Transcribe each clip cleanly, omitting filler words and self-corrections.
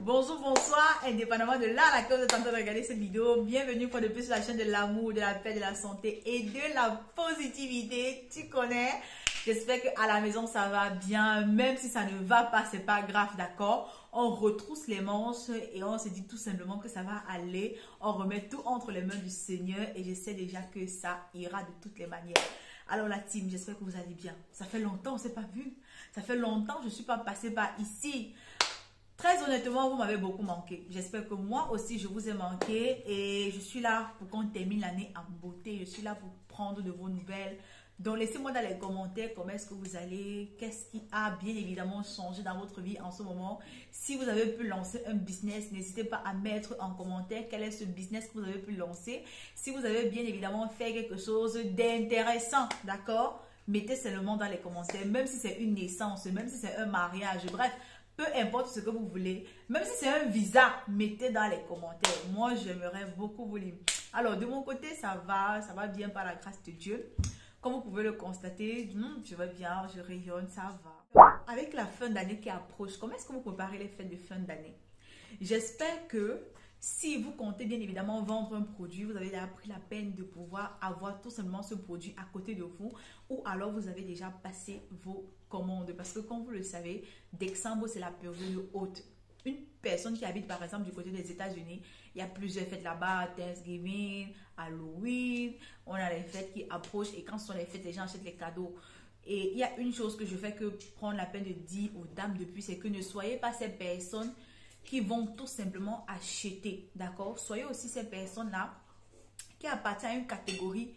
Bonjour, bonsoir, indépendamment de là à laquelle vous êtes en train de regarder cette vidéo, bienvenue pour de plus sur la chaîne de l'amour, de la paix, de la santé et de la positivité, tu connais. J'espère qu'à la maison ça va bien, même si ça ne va pas, c'est pas grave, d'accord. On retrousse les manches et on se dit tout simplement que ça va aller. On remet tout entre les mains du Seigneur et je sais déjà que ça ira de toutes les manières. Alors la team, j'espère que vous allez bien. Ça fait longtemps, on ne s'est pas vu. Ça fait longtemps, je ne suis pas passée par ici. Très honnêtement, vous m'avez beaucoup manqué. J'espère que moi aussi, je vous ai manqué. Et je suis là pour qu'on termine l'année en beauté. Je suis là pour prendre de vos nouvelles. Donc, laissez-moi dans les commentaires comment est-ce que vous allez. Qu'est-ce qui a bien évidemment changé dans votre vie en ce moment. Si vous avez pu lancer un business, n'hésitez pas à mettre en commentaire quel est ce business que vous avez pu lancer. Si vous avez bien évidemment fait quelque chose d'intéressant, d'accord? Mettez seulement dans les commentaires. Même si c'est une naissance, même si c'est un mariage, bref. Peu importe ce que vous voulez, même si c'est un visa, mettez dans les commentaires. Moi, j'aimerais beaucoup vous lire. Alors, de mon côté, ça va bien par la grâce de Dieu. Comme vous pouvez le constater, je vais bien, je rayonne, ça va. Avec la fin d'année qui approche, comment est-ce que vous préparez les fêtes de fin d'année? J'espère que si vous comptez bien évidemment vendre un produit, vous avez déjà pris la peine de pouvoir avoir tout simplement ce produit à côté de vous ou alors vous avez déjà passé vos commandes. Parce que comme vous le savez, décembre c'est la période haute. Une personne qui habite par exemple du côté des États-Unis, il y a plusieurs fêtes là-bas, Thanksgiving, Halloween, on a les fêtes qui approchent et quand ce sont les fêtes, les gens achètent les cadeaux. Et il y a une chose que je fais que prendre la peine de dire aux dames depuis, c'est que ne soyez pas ces personnes qui vont tout simplement acheter, d'accord? Soyez aussi ces personnes-là qui appartiennent à une catégorie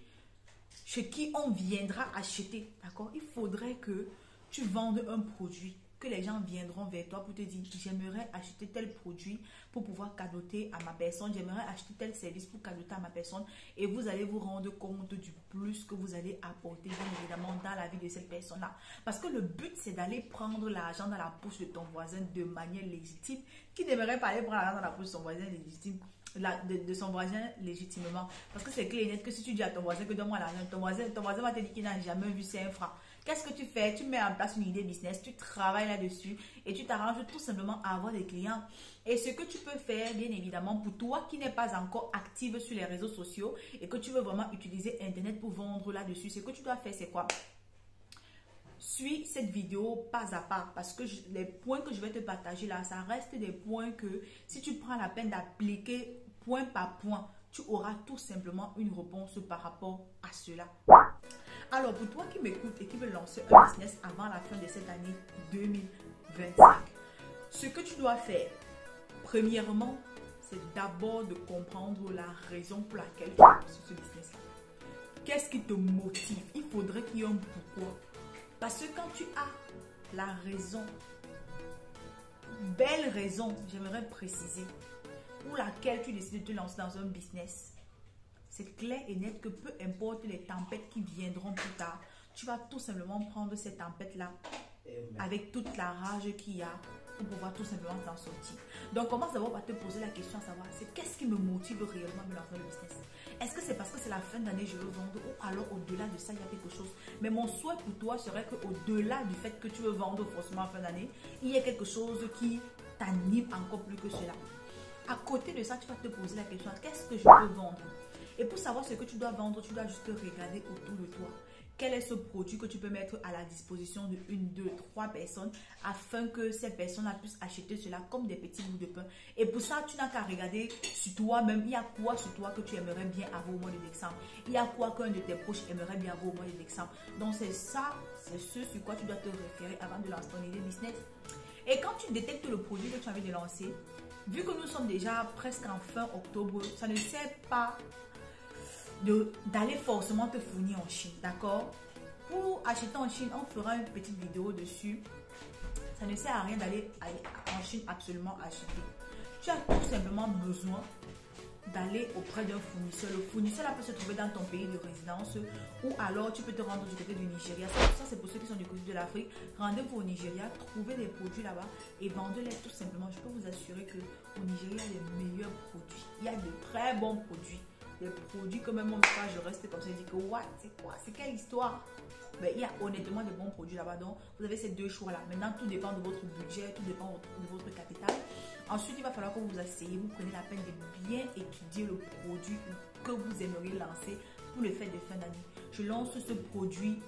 chez qui on viendra acheter, d'accord? Il faudrait que tu vendes un produit, que les gens viendront vers toi pour te dire j'aimerais acheter tel produit pour pouvoir cadeauter à ma personne, j'aimerais acheter tel service pour cadeauter à ma personne et vous allez vous rendre compte du plus que vous allez apporter bien évidemment dans la vie de cette personne-là. Parce que le but c'est d'aller prendre l'argent dans la poche de ton voisin de manière légitime. Qui n'aimerait pas aller prendre l'argent dans la poche de son voisin légitime? De son voisin légitimement. Parce que c'est clair et net que si tu dis à ton voisin que donne-moi l'argent, ton voisin va te dire qu'il n'a jamais vu 5 francs. Qu'est-ce que tu fais? Tu mets en place une idée business, tu travailles là-dessus et tu t'arranges tout simplement à avoir des clients. Et ce que tu peux faire, bien évidemment, pour toi qui n'es pas encore active sur les réseaux sociaux et que tu veux vraiment utiliser Internet pour vendre là-dessus, ce que tu dois faire, c'est quoi? Suis cette vidéo pas à pas parce que les points que je vais te partager là, ça reste des points que si tu prends la peine d'appliquer point par point, tu auras tout simplement une réponse par rapport à cela. Alors, pour toi qui m'écoutes et qui veut lancer un business avant la fin de cette année 2025, ce que tu dois faire, premièrement, c'est d'abord de comprendre la raison pour laquelle tu lances ce business-là. Qu'est-ce qui te motive? Il faudrait qu'il y ait un pourquoi. Parce que quand tu as la raison, belle raison, j'aimerais préciser, pour laquelle tu décides de te lancer dans un business, c'est clair et net que peu importe les tempêtes qui viendront plus tard, tu vas tout simplement prendre ces tempêtes-là avec toute la rage qu'il y a pour pouvoir tout simplement t'en sortir. Donc, commence d'abord par te poser la question à savoir, c'est qu'est-ce qui me motive réellement à me lancer dans le business? Est-ce que c'est parce que c'est la fin d'année je veux vendre ou alors au-delà de ça, il y a quelque chose? Mais mon souhait pour toi serait qu'au-delà du fait que tu veux vendre forcément en fin d'année, il y ait quelque chose qui t'anime encore plus que cela. À côté de ça, tu vas te poser la question, qu'est-ce que je peux vendre? Et pour savoir ce que tu dois vendre, tu dois juste regarder autour de toi. Quel est ce produit que tu peux mettre à la disposition de 1, 2, 3 personnes afin que ces personnes-là puissent acheter cela comme des petits bouts de pain. Et pour ça, tu n'as qu'à regarder sur toi-même. Il y a quoi sur toi que tu aimerais bien avoir au mois de décembre? Il y a quoi qu'un de tes proches aimerait bien avoir au mois de décembre? Donc c'est ça, c'est ce sur quoi tu dois te référer avant de lancer ton idée business. Et quand tu détectes le produit que tu as envie de lancer, vu que nous sommes déjà presque en fin octobre, ça ne sert pas d'aller forcément te fournir en Chine, d'accord? Pour acheter en Chine, on fera une petite vidéo dessus. Ça ne sert à rien d'aller en Chine absolument acheter. Tu as tout simplement besoin d'aller auprès d'un fournisseur. Le fournisseur là peut se trouver dans ton pays de résidence ou alors tu peux te rendre du côté du Nigeria. Ça c'est pour ceux qui sont du côté de l'Afrique. Rendez-vous au Nigeria, trouvez des produits là-bas et vendez-les tout simplement. Je peux vous assurer qu'au Nigeria, il y a les meilleurs produits. Il y a de très bons produits. Des produits que même moi, je reste comme ça, je dis que what, c'est quoi, c'est quelle histoire? Mais il y a honnêtement de bons produits là-bas. Donc, vous avez ces deux choix-là. Maintenant, tout dépend de votre budget, tout dépend de votre capital. Ensuite, il va falloir que vous asseyez, vous prenez la peine de bien étudier le produit que vous aimeriez lancer pour le fête de fin d'année. Je lance ce produit,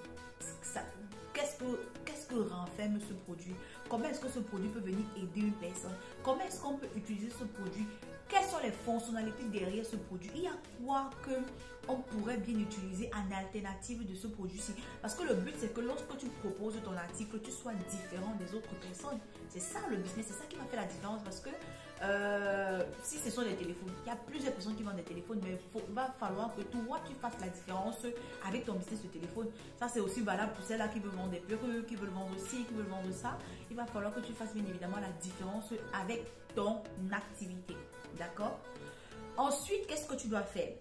qu'est-ce que renferme ce produit? Comment est-ce que ce produit peut venir aider une personne? Comment est-ce qu'on peut utiliser ce produit? Quelles sont les fonctionnalités derrière ce produit? Il y a quoi qu'on pourrait bien utiliser en alternative de ce produit-ci? Parce que le but, c'est que lorsque tu proposes ton article, tu sois différent des autres personnes. C'est ça le business, c'est ça qui va faire la différence. Parce que si ce sont des téléphones, il y a plusieurs personnes qui vendent des téléphones, mais il va falloir que toi, tu fasses la différence avec ton business de téléphone. Ça, c'est aussi valable pour celles-là qui veulent vendre des perruques, qui veulent vendre ci, qui veulent vendre ça. Il va falloir que tu fasses bien évidemment la différence avec ton activité. D'accord? Ensuite, qu'est-ce que tu dois faire?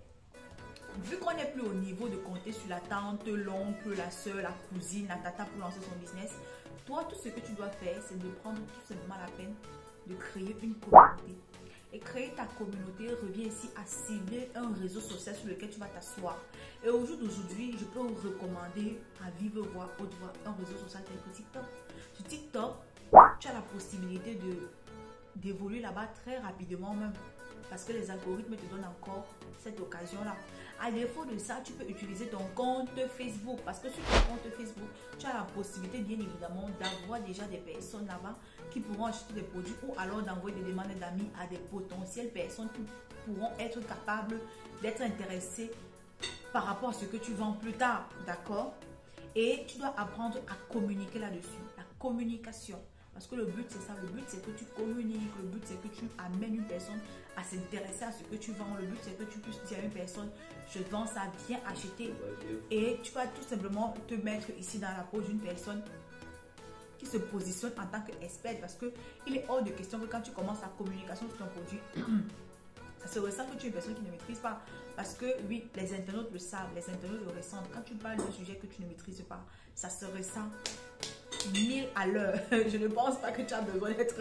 Vu qu'on n'est plus au niveau de compter sur la tante, l'oncle, la soeur, la cousine, la tata pour lancer son business, toi, tout ce que tu dois faire, c'est de prendre tout simplement la peine de créer une communauté. Et créer ta communauté revient ici à cibler un réseau social sur lequel tu vas t'asseoir. Et au jour d'aujourd'hui, je peux vous recommander à vive voix, haute voix, un réseau social tel que TikTok. Sur TikTok, tu as la possibilité d'évoluer là-bas très rapidement même. Parce que les algorithmes te donnent encore cette occasion-là. À défaut de ça, tu peux utiliser ton compte Facebook. Parce que sur ton compte Facebook, tu as la possibilité bien évidemment d'avoir déjà des personnes là-bas qui pourront acheter des produits ou alors d'envoyer des demandes d'amis à des potentielles personnes qui pourront être capables d'être intéressées par rapport à ce que tu vends plus tard. D'accord? Et tu dois apprendre à communiquer là-dessus. La communication. Parce que le but, c'est ça. Le but, c'est que tu communiques. Le but, c'est que tu amènes une personne à s'intéresser à ce que tu vends. Le but, c'est que tu puisses dire à une personne, je vends ça, viens acheter. Et tu vas tout simplement te mettre ici dans la peau d'une personne qui se positionne en tant qu'expert. Parce qu'il est hors de question que quand tu commences la communication sur ton produit, ça se ressent que tu es une personne qui ne maîtrise pas. Parce que oui, les internautes le savent, les internautes le ressentent. Quand tu parles d'un sujet que tu ne maîtrises pas, ça se ressent 1000 à l'heure. Je ne pense pas que tu as besoin d'être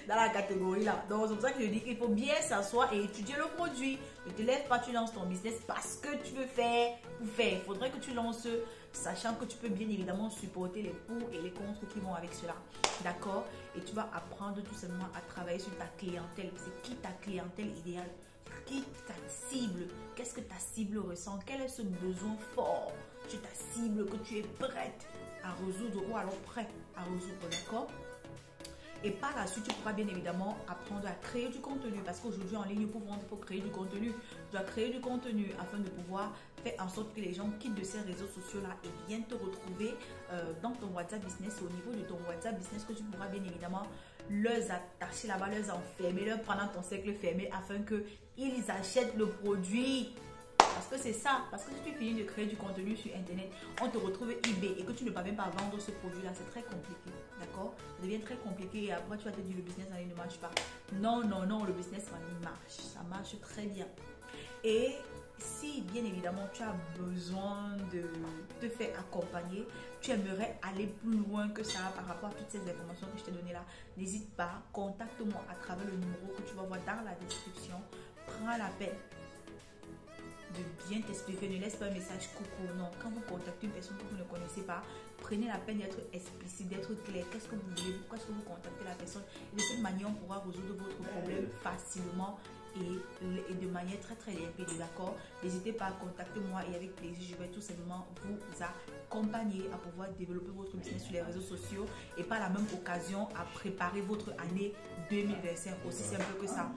dans la catégorie là. Donc c'est pour ça que je dis qu'il faut bien s'asseoir et étudier le produit. Ne te lève pas, tu lances ton business parce que tu veux faire pour faire. Il faudrait que tu lances sachant que tu peux bien évidemment supporter les pour et les contre qui vont avec cela. D'accord? Et tu vas apprendre tout simplement à travailler sur ta clientèle. C'est qui ta clientèle idéale? Qui ta cible? Qu'est-ce que ta cible ressent? Quel est ce besoin fort chez ta cible que tu es prête à résoudre ou alors prêt à résoudre, d'accord? Et par la suite, tu pourras bien évidemment apprendre à créer du contenu parce qu'aujourd'hui en ligne, pour vendre, il faut créer du contenu. Tu dois créer du contenu afin de pouvoir faire en sorte que les gens quittent de ces réseaux sociaux-là et viennent te retrouver dans ton WhatsApp Business. Et au niveau de ton WhatsApp Business que tu pourras bien évidemment leur attacher là-bas, leur enfermer, leur prendre dans ton cercle fermé afin qu'ils achètent le produit. Parce que c'est ça. Parce que si tu finis de créer du contenu sur Internet, on te retrouve eBay et que tu ne peux même pas vendre ce produit-là, c'est très compliqué. D'accord? Ça devient très compliqué et après tu vas te dire le business en ligne ne marche pas. Non, non, non, le business en ligne marche. Ça marche très bien. Et si bien évidemment tu as besoin de te faire accompagner, tu aimerais aller plus loin que ça par rapport à toutes ces informations que je t'ai données là, n'hésite pas, contacte-moi à travers le numéro que tu vas voir dans la description. Prends la peine de bien t'expliquer, ne laisse pas un message coucou, non. Quand vous contactez une personne que vous ne connaissez pas, prenez la peine d'être explicite, d'être clair. Qu'est-ce que vous voulez, pourquoi est-ce que vous contactez la personne? Et de cette manière, on pourra résoudre votre problème facilement et de manière très très limpide, d'accord? N'hésitez pas à contacter moi et avec plaisir, je vais tout simplement vous accompagner à pouvoir développer votre business sur les réseaux sociaux et par la même occasion à préparer votre année 2025, aussi simple que ça.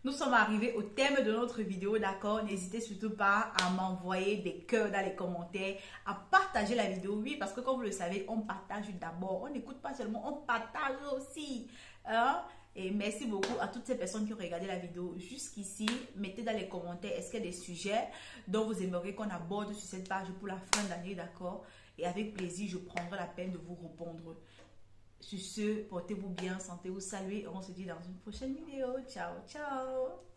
Nous sommes arrivés au thème de notre vidéo, d'accord? N'hésitez surtout pas à m'envoyer des cœurs dans les commentaires, à partager la vidéo. Oui, parce que comme vous le savez, on partage d'abord. On n'écoute pas seulement, on partage aussi. Hein? Et merci beaucoup à toutes ces personnes qui ont regardé la vidéo jusqu'ici. Mettez dans les commentaires, est-ce qu'il y a des sujets dont vous aimeriez qu'on aborde sur cette page pour la fin d'année, d'accord? Et avec plaisir, je prendrai la peine de vous répondre. Sur ce, portez-vous bien, sentez-vous saluer. On se dit dans une prochaine vidéo. Ciao, ciao!